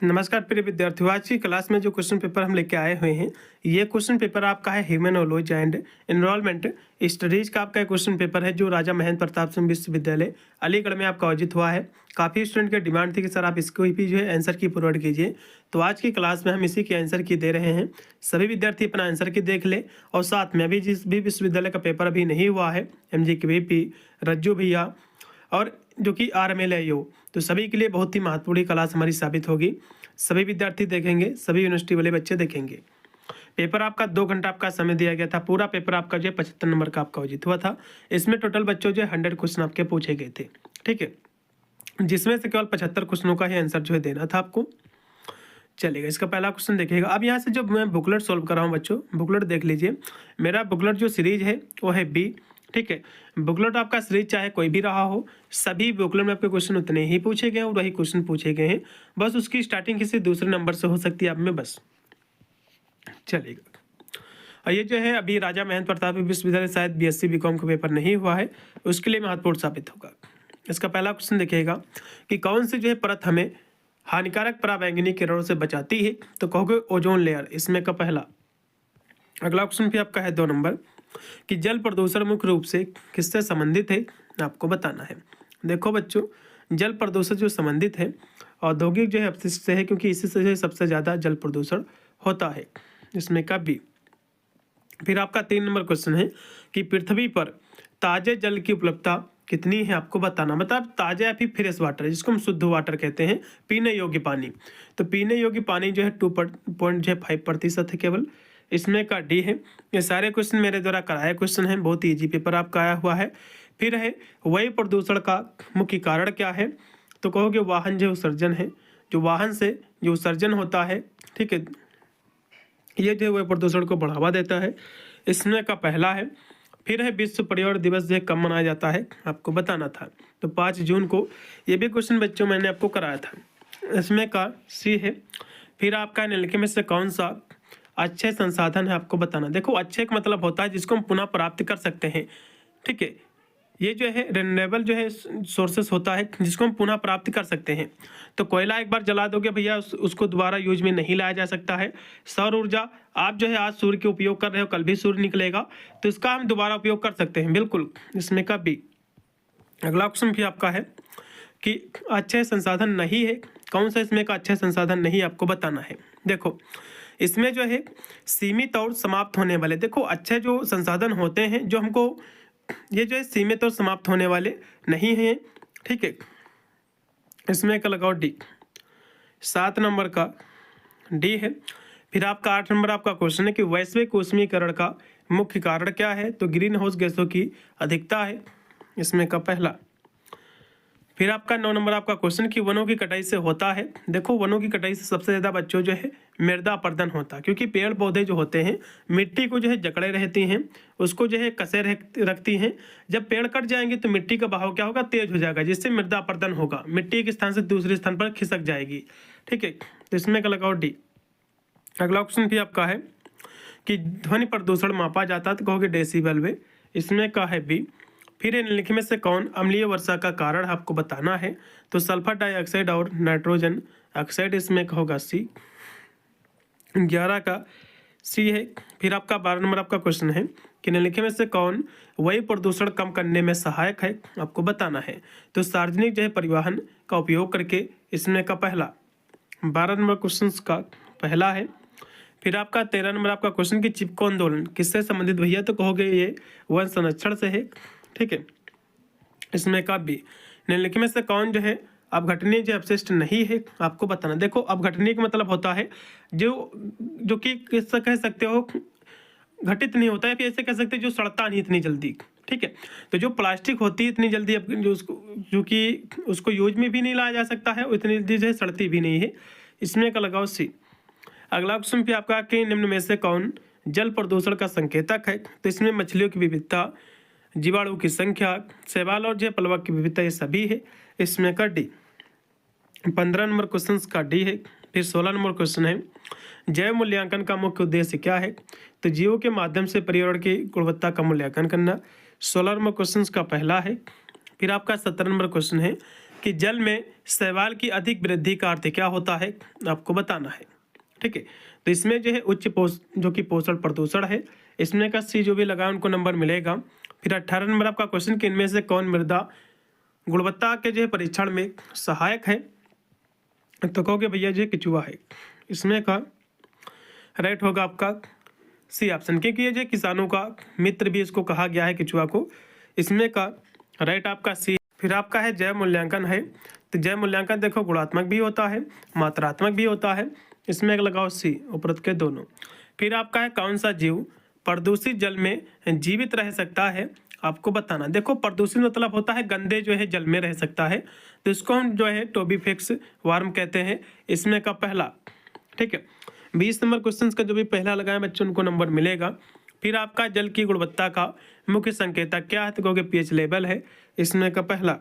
नमस्कार प्रिय विद्यार्थियों, आज की क्लास में जो क्वेश्चन पेपर हम लेके आए हुए हैं, ये क्वेश्चन पेपर आपका है ह्यूमनोलॉजी एंड एनवायरनमेंट स्टडीज का आपका क्वेश्चन पेपर है जो राजा महेंद्र प्रताप सिंह विश्वविद्यालय अलीगढ़ में आपका आयोजित हुआ है। काफ़ी स्टूडेंट की डिमांड थी कि सर आप इसको ही जो है आंसर की प्रोवाइड कीजिए, तो आज की क्लास में हम इसी के आंसर की दे रहे हैं। सभी विद्यार्थी अपना आंसर की देख ले और साथ में अभी जिस भी विश्वविद्यालय का पेपर अभी नहीं हुआ है, MGKVP, रज्जू भैया और जो कि RMLAO, तो सभी के लिए बहुत ही महत्वपूर्ण क्लास हमारी साबित होगी। सभी विद्यार्थी देखेंगे, सभी यूनिवर्सिटी वाले बच्चे देखेंगे। पेपर आपका 2 घंटा आपका समय दिया गया था। पूरा पेपर आपका जो 75 नंबर का आपका आयोजित हुआ था। इसमें टोटल बच्चों जो 100 क्वेश्चन आपके पूछे गए थे, ठीक है, जिसमें से केवल 75 क्वेश्चनों का ही आंसर जो है देना था आपको। चलेगा, इसका पहला क्वेश्चन देखिएगा। अब यहाँ से जब मैं बुकलेट सॉल्व कर रहा हूँ बच्चों, बुकलेट देख लीजिए। मेरा बुकलेट जो सीरीज है वो है B, ठीक है। बुकलेट आपका सीरीज चाहे कोई भी रहा हो, सभी बुकलेट में आपके क्वेश्चन उतने ही पूछे गए हैं और वही क्वेश्चन पूछे गए हैं। बस उसकी स्टार्टिंग किसी दूसरे नंबर से हो सकती है आप में, बस चलेगा। और ये जो है अभी राजा महेंद्र प्रताप विश्वविद्यालय शायद BSc BCom का पेपर नहीं हुआ है, उसके लिए महत्वपूर्ण साबित होगा। इसका पहला क्वेश्चन देखिएगा कि कौन सी जो है परत हमें हानिकारक पराबैंगनी किरणों से बचाती है, तो कहोगे ओजोन लेयर, इसमें का पहला। अगला क्वेश्चन भी आपका है 2 नंबर कि जल प्रदूषण मुख्य रूप से किससे संबंधित है, आपको बताना है। देखो बच्चों, जल प्रदूषण जो संबंधित है औद्योगिक जो है अपशिष्ट से है, क्योंकि इसी से सबसे ज़्यादा जल प्रदूषण होता है, इसमें का B। फिर आपका 3 नंबर क्वेश्चन है कि पृथ्वी पर ताजे जल की उपलब्धता कितनी है, आपको बताना। मतलब ताजा या फिर फ्रेश वाटर, जिसको हम शुद्ध वाटर कहते हैं, पीने योग्य पानी। तो पीने योग्य पानी जो है 2.5% है केवल, इसमें का D है। ये सारे क्वेश्चन मेरे द्वारा कराए क्वेश्चन हैं, बहुत ही ईजी पेपर आपका आया हुआ है। फिर है वायु प्रदूषण का मुख्य कारण क्या है, तो कहोगे वाहन जो उत्सर्जन है, जो वाहन से जो उत्सर्जन होता है, ठीक है, ये जो वायु प्रदूषण को बढ़ावा देता है, इसमें का पहला है। फिर है विश्व पर्यावरण दिवस जो कब मनाया जाता है, आपको बताना था। तो 5 जून को। ये भी क्वेश्चन बच्चों मैंने आपको कराया था, इसमें का C है। फिर आपका निम्नलिखित में से कौन सा अच्छे संसाधन है, आपको बताना। देखो, अच्छे का मतलब होता है जिसको हम पुनः प्राप्त कर सकते हैं, ठीक है। ये जो है रिन्यूएबल जो है सोर्सेस होता है जिसको हम पुनः प्राप्त कर सकते हैं। तो कोयला एक बार जला दोगे भैया, उसको दोबारा यूज में नहीं लाया जा सकता है। सौर ऊर्जा, आप जो है आज सूर्य के उपयोग कर रहे हो, कल भी सूर्य निकलेगा, तो इसका हम दोबारा उपयोग कर सकते हैं, बिल्कुल, इसमें का B। अगला क्वेश्चन भी आपका है कि अच्छे संसाधन नहीं है, कौन सा इसमें का अच्छे संसाधन नहीं, आपको बताना है। देखो, इसमें जो है सीमित और समाप्त होने वाले, देखो अच्छे जो संसाधन होते हैं जो हमको, ये जो है सीमित और समाप्त होने वाले नहीं हैं, ठीक है। इसमें का लगाओ D। 7 नंबर का D है। फिर आपका 8 नंबर आपका क्वेश्चन है कि वैश्विक ऊष्मीकरण का मुख्य कारण क्या है, तो ग्रीन हाउस गैसों की अधिकता है, इसमें का पहला। फिर आपका 9 नंबर आपका क्वेश्चन कि वनों की कटाई से होता है। देखो, वनों की कटाई से सबसे ज़्यादा बच्चों जो है मृदा अपरदन होता है, क्योंकि पेड़ पौधे जो होते हैं मिट्टी को जो है जकड़े रहती हैं, उसको जो है कसे रखती हैं। जब पेड़ कट जाएंगे तो मिट्टी का बहाव क्या होगा, तेज हो जाएगा, जिससे मृदा अपरदन होगा, मिट्टी एक स्थान से दूसरे स्थान पर खिसक जाएगी, ठीक है। तो इसमें का लगाओ D। अगला क्वेश्चन भी आपका है कि ध्वनि प्रदूषण मापा जाता है, तो कहोगे डेसिबल में, इसमें का है B। फिर निम्नलिखित में से कौन अम्लीय वर्षा का कारण आपको बताना है, तो सल्फर डाइऑक्साइड और नाइट्रोजन ऑक्साइड, इसमें का होगा C। 11 का C है। फिर आपका 12 नंबर आपका क्वेश्चन है कि निम्नलिखित में से कौन वायु प्रदूषण कम करने में सहायक है, आपको बताना है, तो सार्वजनिक जो है परिवहन का उपयोग करके, इसमें का पहला। 12 नंबर क्वेश्चन का पहला है। फिर आपका 13 नंबर आपका क्वेश्चन कि चिपको आंदोलन किससे संबंधित भैया, तो कहोगे ये वन संरक्षण से है, ठीक है, इसमें का B। निम्नलिखित में से कौन जो है अपघटनीय जो अपशिष्ट नहीं है, आपको बताना। देखो, अपघटनीय का मतलब होता है जो कि किससे कह सकते हो घटित नहीं होता है, फिर ऐसे कह सकते हैं जो सड़ता नहीं इतनी जल्दी, ठीक है। तो जो प्लास्टिक होती है इतनी जल्दी जो कि उसको यूज में भी नहीं लाया जा सकता है, उतनी जल्दी जो है सड़ती भी नहीं है, इसमें का लगाओ C। अगला क्वेश्चन भी आपका कि निम्न में से कौन जल प्रदूषण का संकेतक है, तो इसमें मछलियों की विविधता, जीवाणु की संख्या, शैवाल और जो प्लवक की विविधता, ये सभी है, इसमें का D। 15 नंबर क्वेश्चन का D है। फिर 16 नंबर क्वेश्चन है जैव मूल्यांकन का मुख्य उद्देश्य क्या है, तो जीवों के माध्यम से पर्यावरण की गुणवत्ता का मूल्यांकन करना, 16 नंबर क्वेश्चन का पहला है। फिर आपका 17 नंबर क्वेश्चन है कि जल में शैवाल की अधिक वृद्धि का अर्थ क्या होता है, आपको बताना है। ठीक है, तो इसमें जो है जो कि पोषण प्रदूषण है, इसमें का सी जो भी लगा उनको नंबर मिलेगा। फिर 18 नंबर आपका क्वेश्चन कि इनमें से कौन मृदा गुणवत्ता के जो है परीक्षण में सहायक है, तो कहोगे भैया जो केचुआ है। इसमें का राइट होगा आपका सी ऑप्शन, क्योंकि ये जो किसानों का मित्र भी इसको कहा गया है केचुआ को। इसमें का राइट आपका सी। फिर आपका है जैव मूल्यांकन है, तो जैव मूल्यांकन देखो गुणात्मक भी होता है, मात्रात्मक भी होता है। इसमें लगाओ सी, उपरोक्त के दोनों। फिर आपका है कौन सा जीव प्रदूषित जल में जीवित रह सकता है, आपको बताना। देखो प्रदूषित मतलब होता है गंदे जो है जल में रह सकता है, तो इसको हम जो है टोबीफेक्स वार्म कहते हैं। इसमें का पहला। ठीक है, 20 नंबर क्वेश्चन का जो भी पहला लगाए बच्चों उनको नंबर मिलेगा। फिर आपका जल की गुणवत्ता का मुख्य संकेतक क्या है, तो कहोगे पीएच लेवल है। इसमें का पहला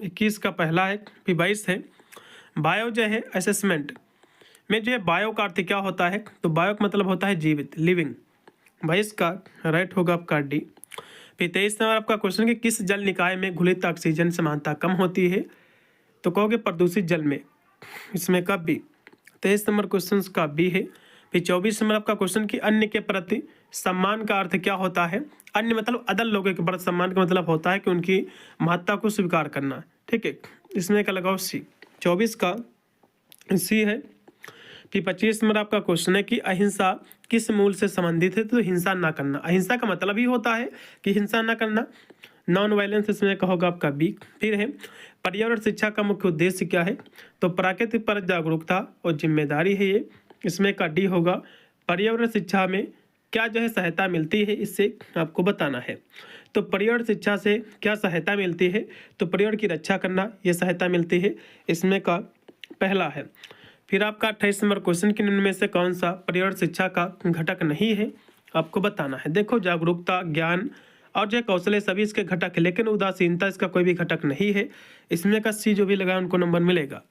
21 का पहला है। फिर 22 है बायो जो है असेसमेंट में जो है बायो का अर्थ क्या होता है, तो बायो का मतलब होता है जीवित, लिविंग। 22 का राइट होगा आपका डी। फिर 23 नंबर आपका क्वेश्चन कि किस जल निकाय में घुलित ऑक्सीजन समानता कम होती है, तो कहोगे प्रदूषित जल में। इसमें का बी। 23 नंबर क्वेश्चन का बी है। फिर 24 नंबर आपका क्वेश्चन कि अन्य के प्रति सम्मान का अर्थ क्या होता है। अन्य मतलब अदर लोगों के प्रति सम्मान का मतलब होता है कि उनकी महत्ता को स्वीकार करना। ठीक है, इसमें का लगाओ सी। 24 का सी है। फिर 25 नंबर आपका क्वेश्चन है कि अहिंसा किस मूल से संबंधित है, तो हिंसा ना करना। अहिंसा का मतलब ही होता है कि हिंसा ना करना, नॉन वायलेंस। इसमें कहोगा आपका बी। फिर है पर्यावरण शिक्षा का मुख्य उद्देश्य क्या है, तो प्राकृतिक पर जागरूकता और जिम्मेदारी है ये। इसमें का डी होगा पर्यावरण शिक्षा में क्या जो है सहायता मिलती है, इससे आपको बताना है। तो पर्यावरण शिक्षा से क्या सहायता मिलती है, तो पर्यावरण की रक्षा करना ये सहायता मिलती है। इसमें का पहला है। फिर आपका 28 नंबर क्वेश्चन कि निम्न में से कौन सा पर्यावरण शिक्षा का घटक नहीं है, आपको बताना है। देखो जागरूकता, ज्ञान और जो कौशल सभी इसके घटक है, लेकिन उदासीनता इसका कोई भी घटक नहीं है। इसमें का सी जो भी लगा उनको नंबर मिलेगा।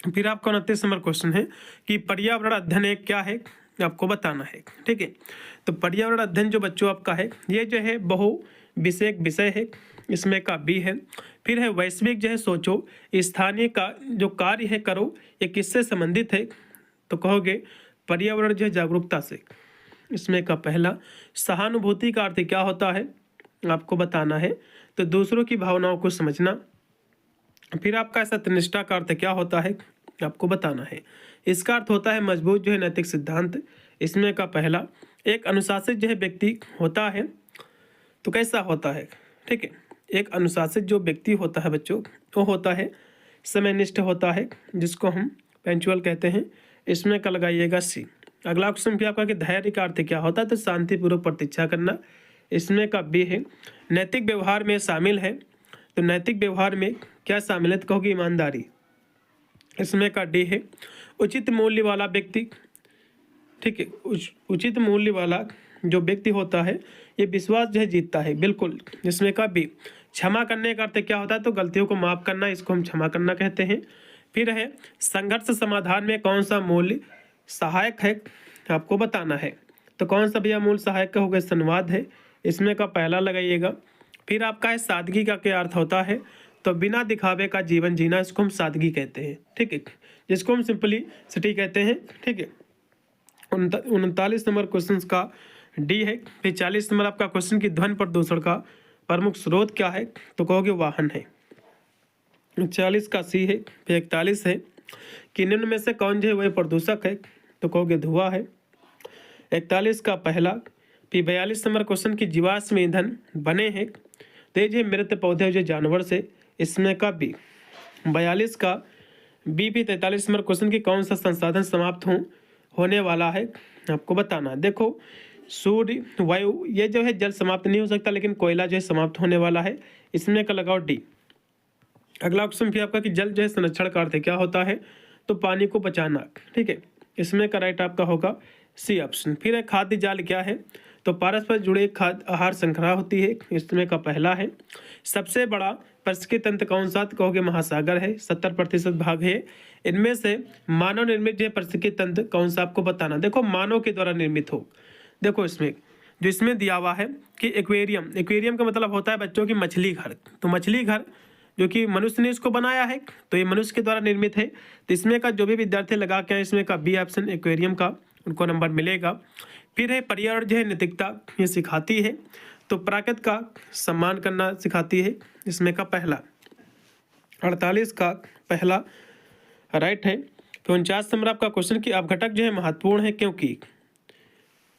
फिर आपका 29 नंबर क्वेश्चन है कि पर्यावरण अध्ययन एक क्या है, आपको बताना है। ठीक है, तो पर्यावरण अध्ययन जो बच्चों आपका है ये जो है बहु विषयक विषय है। इसमें का बी है। फिर है वैश्विक जो है सोचो, स्थानीय का जो कार्य है करो, ये किससे संबंधित है, तो कहोगे पर्यावरण जो है जागरूकता से। इसमें का पहला। सहानुभूति का अर्थ क्या होता है, आपको बताना है, तो दूसरों की भावनाओं को समझना। फिर आपका सत्यनिष्ठा का अर्थ क्या होता है, आपको बताना है। इसका अर्थ होता है मजबूत जो है नैतिक सिद्धांत। इसमें का पहला। एक अनुशासित जो है व्यक्ति होता है, तो कैसा होता है। ठीक है, एक अनुशासित जो व्यक्ति होता है बच्चों वो होता है समयनिष्ठ होता है, जिसको हम पंक्चुअल कहते हैं। इसमें का लगाइएगा सी। अगला क्वेश्चन भी आपका कि धैर्य का अर्थ क्या होता है, तो शांतिपूर्वक प्रतीक्षा करना। इसमें का बी है। नैतिक व्यवहार में शामिल है, तो नैतिक व्यवहार में क्या शामिल है, तो कहोगे ईमानदारी। इसमें का डी है। उचित मूल्य वाला व्यक्ति। ठीक है, उचित मूल्य वाला जो व्यक्ति होता है ये विश्वास जो है जीतता है, बिल्कुल। इसमें का बी। क्षमा करने का अर्थ क्या होता है, तो गलतियों को माफ करना, इसको हम क्षमा करना कहते हैं। फिर है संघर्ष समाधान में कौन सा मूल्य सहायक है, आपको बताना है। तो कौन सा भैया मूल सहायक का होगा, संवाद है। इसमें का पहला लगाइएगा। फिर आपका है सादगी का क्या अर्थ होता है, तो बिना दिखावे का जीवन जीना, इसको हम सादगी कहते हैं। ठीक है, जिसको हम सिंपली सिटी कहते हैं। ठीक है, 39 नंबर क्वेश्चन का डी है। फिर 40 नंबर आपका क्वेश्चन की ध्वनि प्रदूषण का प्रमुख स्रोत क्या है, तो कहोगे वाहन है। 40 का सी है। फिर 41 है कि निम्न में से कौन जो है वह प्रदूषक है, तो कहोगे धुआं है। 41 का पहला। फिर 42 नंबर क्वेश्चन की जीवाश्म ईंधन बने हैं, तो ये मृत पौधे जो जानवर से। इसमें का बी। 42 का बी। भी 43 नंबर क्वेश्चन की कौन सा संसाधन समाप्त होने वाला है, आपको बताना। देखो सूर्य, वायु, ये जो है जल समाप्त नहीं हो सकता, लेकिन कोयला जो है समाप्त होने वाला है। इसमें का लगाओ डी। अगला ऑप्शन भी आपका कि जल जो है संरक्षण का अर्थ क्या होता है, तो पानी को बचाना। ठीक है, इसमें का राइट आपका होगा सी ऑप्शन। फिर है खाद्य जाल क्या है, तो परस्पर जुड़े खाद्य आहार श्रृंखला होती है। इसमें का पहला है। सबसे बड़ा पारिस्थितिकी तंत्र कौन सा, तो कहोगे महासागर है, 70% भाग है। इनमें से मानव निर्मित जो पारिस्थितिकी तंत्र कौन सा, आपको बताना। देखो मानव के द्वारा निर्मित हो। देखो इसमें जो इसमें दिया हुआ है कि एक्वेरियम, एक्वेरियम का मतलब होता है बच्चों की मछली घर। तो मछली घर जो कि मनुष्य ने इसको बनाया है, तो ये मनुष्य के द्वारा निर्मित है। तो इसमें का जो भी विद्यार्थी लगा के इसमें का बी ऑप्शन एक्वेरियम का उनको नंबर मिलेगा। फिर है पर्यावरण जो है नैतिकता ये सिखाती है, तो प्रकृति का सम्मान करना सिखाती है, इसमें का पहला 48 का पहला राइट है। तो 49 नंबर आपका क्वेश्चन कि अपघटक जो है महत्वपूर्ण है क्योंकि,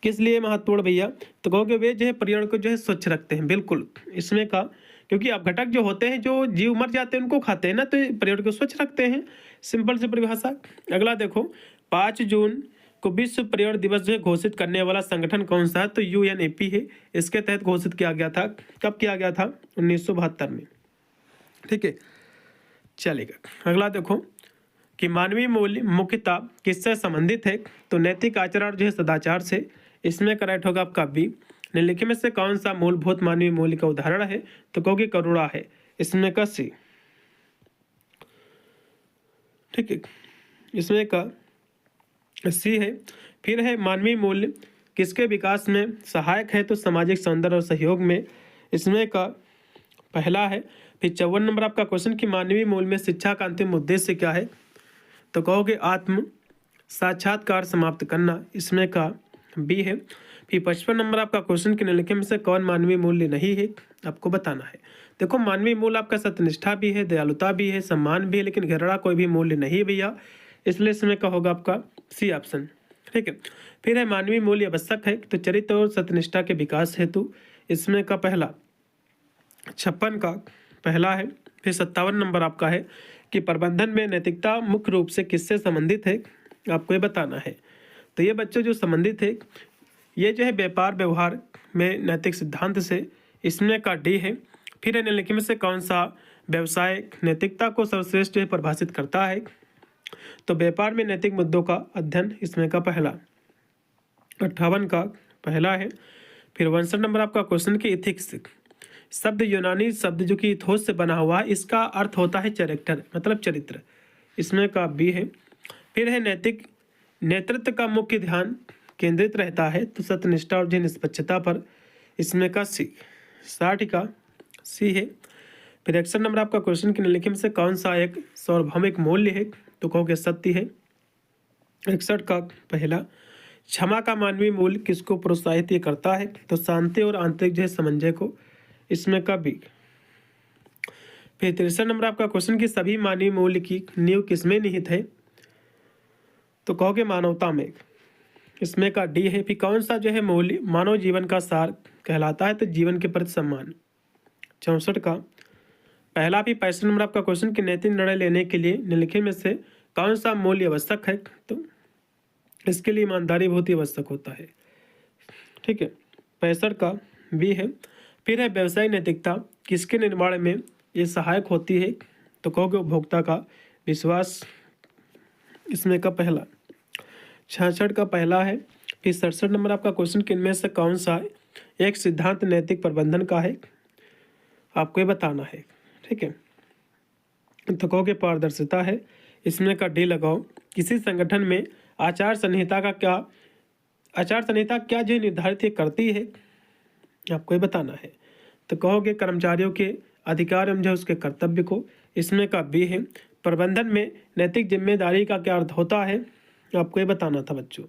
किस लिए महत्वपूर्ण भैया, तो कहोगे वे जो है पर्यावरण को जो है स्वच्छ रखते हैं, बिल्कुल इसमें का, क्योंकि अपघटक जो होते हैं जो जीव मर जाते हैं उनको खाते हैं ना, तो पर्यावरण को स्वच्छ रखते हैं, सिंपल से परिभाषा। अगला देखो 5 जून को विश्व पर्यावरण दिवस जो है घोषित करने वाला संगठन कौन सा है, तो UNEP है, इसके तहत घोषित किया गया था। कब किया गया था, 1972 में, ठीक है चलेगा। अगला देखो कि मानवीय मूल्य मुख्यतः किससे संबंधित है, तो नैतिक आचरण जो है सदाचार से, इसमें करेक्ट होगा आपका बी। निम्नलिखित में से कौन सा मूलभूत मानवीय मूल्य का उदाहरण है, तो कहोगे करुणा है, इसमें का सी, ठीक है इसमें का सी है। फिर है मानवीय मूल्य किसके विकास में सहायक है, तो सामाजिक सौंदर्य और सहयोग में, इसमें का पहला है। फिर 54 नंबर आपका क्वेश्चन कि मानवीय मूल्य में शिक्षा का अंतिम उद्देश्य क्या है, तो कहोगे आत्म साक्षात्कार समाप्त करना, इसमें का बी है। फिर 55 नंबर आपका क्वेश्चन कि निम्नलिखित में से कौन मानवीय मूल्य नहीं है, आपको बताना है। देखो मानवीय मूल्य आपका सत्यनिष्ठा भी है, दयालुता भी है, सम्मान भी है, लेकिन घृणा कोई भी मूल्य नहीं है भैया, इसलिए इसमें का होगा आपका सी ऑप्शन, ठीक है। फिर है मानवीय मूल्य आवश्यक है, तो चरित्र और सत्यनिष्ठा के विकास हेतु, इसमें का पहला 56 का पहला है। फिर 57 नंबर आपका है कि प्रबंधन में नैतिकता मुख्य रूप से किससे संबंधित है, आपको ये बताना है। तो ये बच्चों जो संबंधित है ये जो है व्यापार व्यवहार में नैतिक सिद्धांत से, इसमें का डी है। फिर है निम्नलिखित में से कौन सा व्यवसाय नैतिकता को सर्वश्रेष्ठ जो है परिभाषित करता है, तो व्यापार में नैतिक मुद्दों का अध्ययन, इसमें का पहला 58 का पहला है। फिर 62 नंबर आपका क्वेश्चन कि इथिक्स शब्द यूनानी शब्द जो कि इथोस से बना हुआ है, इसका अर्थ होता है कैरेक्टर, मतलब चरित्र, इसमें का बी है। फिर है नैतिक नेतृत्व का मुख्य ध्यान केंद्रित रहता है, तो सत्यनिष्ठा और निष्पक्षता पर, इसमें का सी 60 का सी है। फिर 61 नंबर आपका क्वेश्चन कि निम्नलिखित में से कौन सा एक सार्वभौमिक मूल्य है, तो कहोगे सत्य है, 61 का पहला। क्षमा का मानवीय मूल्य किसको प्रोत्साहित ये करता है, तो शांति और आंतरिक जो है समन्वय को, इसमें का बी। फिर 63 नंबर आपका क्वेश्चन कि सभी मानवीय मूल्य की नींव किसमें निहित है, तो कहोगे मानवता में, इसमें का डी है। फिर कौन सा जो है मूल्य मानव जीवन का सार कहलाता है, तो जीवन के प्रति सम्मान, 64 का पहला। भी 65 नंबर आपका क्वेश्चन कि नैतिक निर्णय लेने के लिए निम्नलिखित में से कौन सा मूल्य आवश्यक है, तो इसके लिए ईमानदारी बहुत ही आवश्यक होता है, ठीक है 65 का बी है। फिर है व्यवसायिक नैतिकता किसके निर्माण में ये सहायक होती है, तो कहोगे उपभोक्ता का विश्वास, इसमें का पहला 66 का पहला है। फिर 67 नंबर आपका क्वेश्चन कि इनमें से कौन सा एक सिद्धांत नैतिक प्रबंधन का है, आपको ये बताना है, ठीक है। तो कहोगे पारदर्शिता है, इसमें का डी लगाओ। किसी संगठन में आचार संहिता क्या जो निर्धारित करती है, आपको ये बताना है। तो कहोगे कर्मचारियों के अधिकार एवं जो उसके कर्तव्य को, इसमें का बी है। प्रबंधन में नैतिक जिम्मेदारी का क्या अर्थ होता है, आपको ये बताना था बच्चों।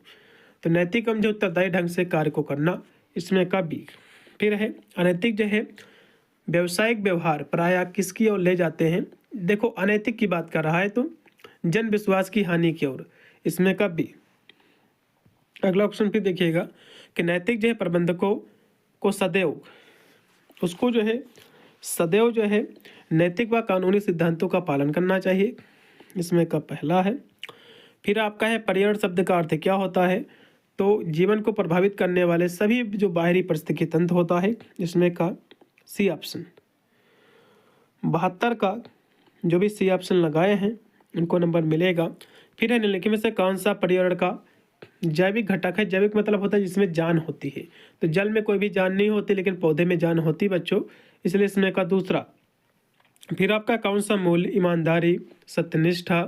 तो नैतिक एवं जो उत्तरदायी ढंग से कार्य को करना, इसमें का बी। फिर है अनैतिक जो है व्यवसायिक व्यवहार प्रायः किसकी ओर ले जाते हैं, देखो अनैतिक की बात कर रहा है तो जन विश्वास की हानि की ओर, इसमें का बी। अगला ऑप्शन फिर देखिएगा कि नैतिक जो है प्रबंधकों को सदैव जो है नैतिक व कानूनी सिद्धांतों का पालन करना चाहिए, इसमें का पहला है। फिर आपका है पर्यावरण शब्द का अर्थ क्या होता है, तो जीवन को प्रभावित करने वाले सभी जो बाहरी परिस्थिति तंत्र होता है, इसमें का सी ऑप्शन। 72 का जो भी सी ऑप्शन लगाए हैं उनको नंबर मिलेगा। फिर है निम्नलिखित में से कौन सा पर्यावरण का जैविक घटक है, जैविक मतलब होता है जिसमें जान होती है, तो जल में कोई भी जान नहीं होती लेकिन पौधे में जान होती बच्चों, इसलिए इसमें का दूसरा। फिर आपका कौन सा मूल्य ईमानदारी सत्यनिष्ठा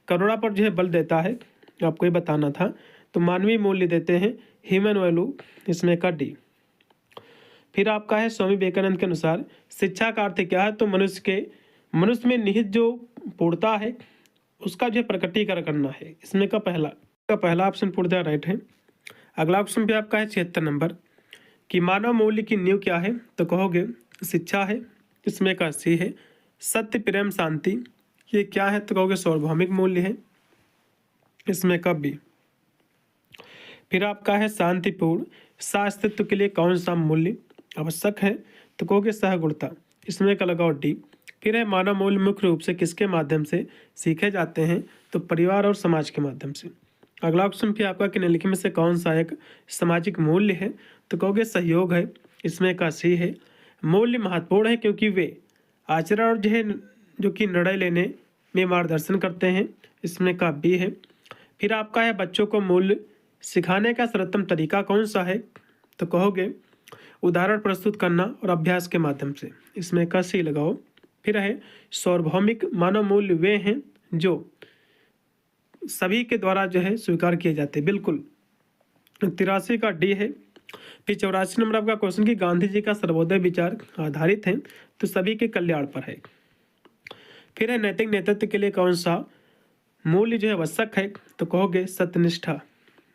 करुणा पर जो है बल देता है, आपको ये बताना था। तो मानवीय मूल्य देते हैं ह्यूमन वैल्यू, इसमें का डी। फिर आपका है स्वामी विवेकानंद के अनुसार शिक्षा का अर्थ क्या है, तो मनुष्य के मनुष्य में निहित जो पूर्णता है उसका जो प्रकटीकरण करना है। इसमें का पहला ऑप्शन पूर्णतः राइट है। अगला ऑप्शन भी आपका है 76 नंबर कि मानव मूल्य की नींव क्या है, तो कहोगे शिक्षा है। इसमें का सी है सत्य प्रेम शांति, ये क्या है, तो कहोगे सार्वभौमिक मूल्य है। इसमें का बी। फिर आपका है शांतिपूर्ण अस्तित्व के लिए कौन सा मूल्य आवश्यक है, तो कहोगे सहगुणता। इसमें का लगाओ डी। फिर है मानव मूल्य मुख्य रूप से किसके माध्यम से सीखे जाते हैं, तो परिवार और समाज के माध्यम से। अगला ऑप्शन भी आपका कि निम्नलिखित में से कौन सा एक सामाजिक मूल्य है, तो कहोगे सहयोग है। इसमें का सी है मूल्य महत्वपूर्ण है क्योंकि वे आचरण और जो कि निर्णय लेने में मार्गदर्शन करते हैं। इसमें का बी है। फिर आपका है बच्चों को मूल्य सिखाने का सर्वोत्तम तरीका कौन सा है, तो कहोगे उदाहरण प्रस्तुत करना और अभ्यास के माध्यम से। इसमें का सी लगाओ। फिर है सार्वभौमिक मानव मूल्य वे हैं जो सभी के द्वारा जो है स्वीकार किए जाते हैं, बिल्कुल। 83 का डी है। फिर 84 नंबर आपका क्वेश्चन कि गांधी जी का सर्वोदय विचार आधारित है, तो सभी के कल्याण पर है। फिर है नैतिक नेतृत्व के लिए कौन सा मूल्य जो है आवश्यक है, तो कहोगे सत्यनिष्ठा।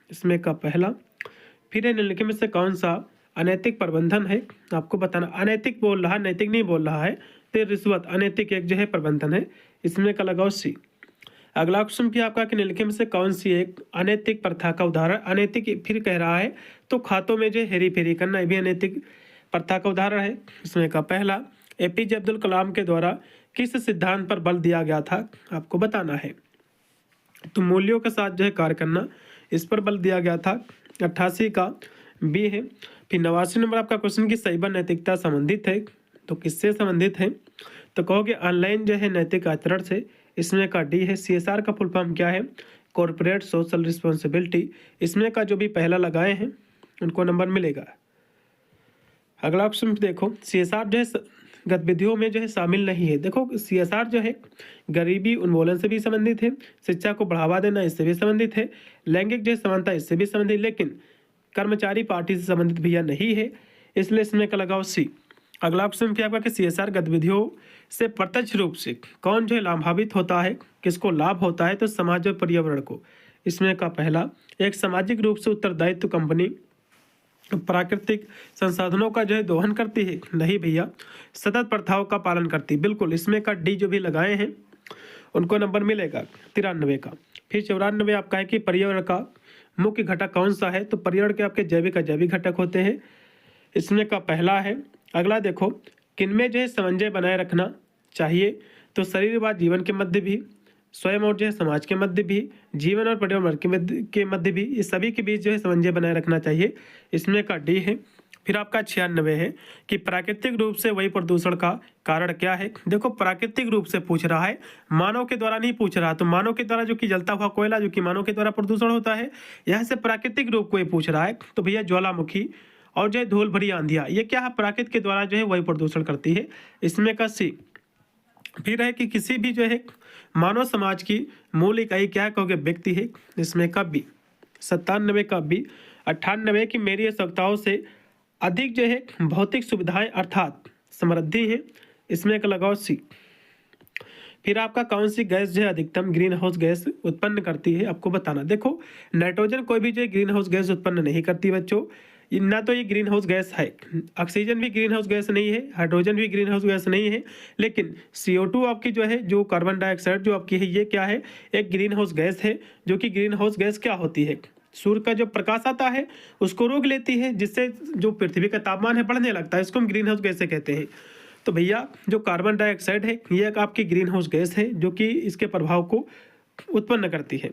इसमें का पहला। फिर है निम्नलिखित में से कौन सा अनैतिक प्रबंधन है, आपको बताना। अनैतिक बोल रहा है, नैतिक नहीं बोल रहा है, तो रिश्वत अनैतिक एक जो है प्रबंधन है। इसमें का लगाओ सी। अगला ऑप्शन भी आपका कि निम्नलिखित में से कौन सी एक अनैतिक प्रथा का उदाहरण, अनैतिक फिर कह रहा है तो खातों में जो हेरी फेरी करना, ये भी अनैतिक प्रथा का उदाहरण है। इसमें का पहला एपीजे अब्दुल कलाम के द्वारा किस सिद्धांत पर बल दिया गया था, आपको बताना है। तो मूल्यों के साथ जो है कार्य करना, इस पर बल दिया गया था। 88 का बी है। फिर 89 नंबर आपका क्वेश्चन की साइबर नैतिकता संबंधित है, तो किससे संबंधित है, तो कहोगे ऑनलाइन जो है नैतिक आचरण से। इसमें का डी है। सीएसआर का फुल फॉर्म क्या है, कॉर्पोरेट सोशल रिस्पॉन्सिबिलिटी। इसमें का जो भी पहला लगाए हैं उनको नंबर मिलेगा। अगला ऑप्शन देखो सीएसआर जो है गतिविधियों में जो है शामिल नहीं है। देखो सीएसआर जो है गरीबी उन्मूलन से भी संबंधित है, शिक्षा को बढ़ावा देना इससे भी संबंधित है, लैंगिक जो है समानता इससे भी संबंधित, लेकिन कर्मचारी पार्टी से संबंधित भैया नहीं है, इसलिए इसमें का लगाओ सी। अगला ऑप्शन क्या होगा कि सीएसआर गतिविधियों से प्रत्यक्ष रूप से कौन जो है लाभान्वित होता है, किसको लाभ होता है, तो समाज और पर्यावरण को। इसमें का पहला एक सामाजिक रूप से उत्तरदायित्व कंपनी प्राकृतिक संसाधनों का जो है दोहन करती है, नहीं भैया, सतत प्रथाओं का पालन करती, बिल्कुल। इसमें का डी जो भी लगाए हैं उनको नंबर मिलेगा 93 का। फिर 94 आपका है कि पर्यावरण का मुख्य घटक कौन सा है, तो पर्यावरण के आपके जैविक अजैविक घटक होते हैं। इसमें का पहला है। अगला देखो किनमें जो है समन्वय बनाए रखना चाहिए, तो शरीर व जीवन के मध्य भी, स्वयं और जो है समाज के मध्य भी, जीवन और पर्यावरण के मध्य भी, इस सभी के बीच जो है समन्वय बनाए रखना चाहिए। इसमें का डी है। फिर आपका 96 है कि प्राकृतिक रूप से वायु प्रदूषण का कारण क्या है। देखो प्राकृतिक रूप से पूछ रहा है, मानव के द्वारा नहीं पूछ रहा। तो मानव के द्वारा जो कि जलता हुआ कोयला जो कि मानव के द्वारा प्रदूषण होता है, यहाँ से प्राकृतिक रूप को ये पूछ रहा है, तो भैया ज्वालामुखी और जो है धूल भरी आंधियाँ, ये क्या है प्रकृति के द्वारा जो है वायु प्रदूषण करती है। इसमें का सी। फिर है कि किसी भी जो है मानव समाज की मूल इकाई क्या है, कहोगे व्यक्ति है। इसमें का बी। 97 का बी। 98 की मेरी आवश्यकताओं से अधिक जो है भौतिक सुविधाएं अर्थात समृद्धि है। इसमें का लगाओ सी। फिर आपका कौन सी गैस जो है अधिकतम ग्रीन हाउस गैस उत्पन्न करती है, आपको बताना। देखो नाइट्रोजन कोई भी जो है ग्रीन हाउस गैस उत्पन्न नहीं करती बच्चों, ना तो ये ग्रीन हाउस गैस है। ऑक्सीजन भी ग्रीन हाउस गैस नहीं है, हाइड्रोजन भी ग्रीन हाउस गैस नहीं है, लेकिन CO2 आपकी जो है, जो कार्बन डाइऑक्साइड जो आपकी है, ये क्या है, एक ग्रीन हाउस गैस है। जो कि ग्रीन हाउस गैस क्या होती है, सूर्य का जो प्रकाश आता है उसको रोक लेती है, जिससे जो पृथ्वी का तापमान है बढ़ने लगता है, इसको हम ग्रीन हाउस गैस से कहते हैं। तो भैया जो कार्बन डाइऑक्साइड है ये एक आपकी ग्रीन हाउस गैस है, जो कि इसके प्रभाव को उत्पन्न करती है।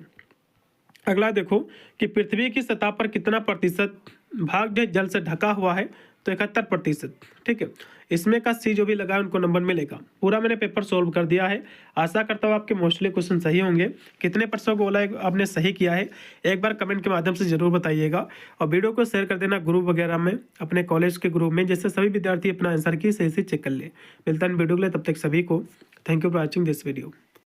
अगला देखो कि पृथ्वी की सतह पर कितना प्रतिशत भाग जो जल से ढका हुआ है, तो 71%। ठीक है। इसमें का सी जो भी लगा है उनको नंबर मिलेगा। पूरा मैंने पेपर सोल्व कर दिया है, आशा करता हूँ आपके मोस्टली क्वेश्चन सही होंगे। कितने परसेंट को बोला आपने सही किया है एक बार कमेंट के माध्यम से जरूर बताइएगा, और वीडियो को शेयर कर देना ग्रुप वगैरह में, अपने कॉलेज के ग्रुप में, जिससे सभी विद्यार्थी अपना आंसर की सही से चेक कर ले। मिलता है वीडियो के लिए, तब तक सभी को thank you for watching this video.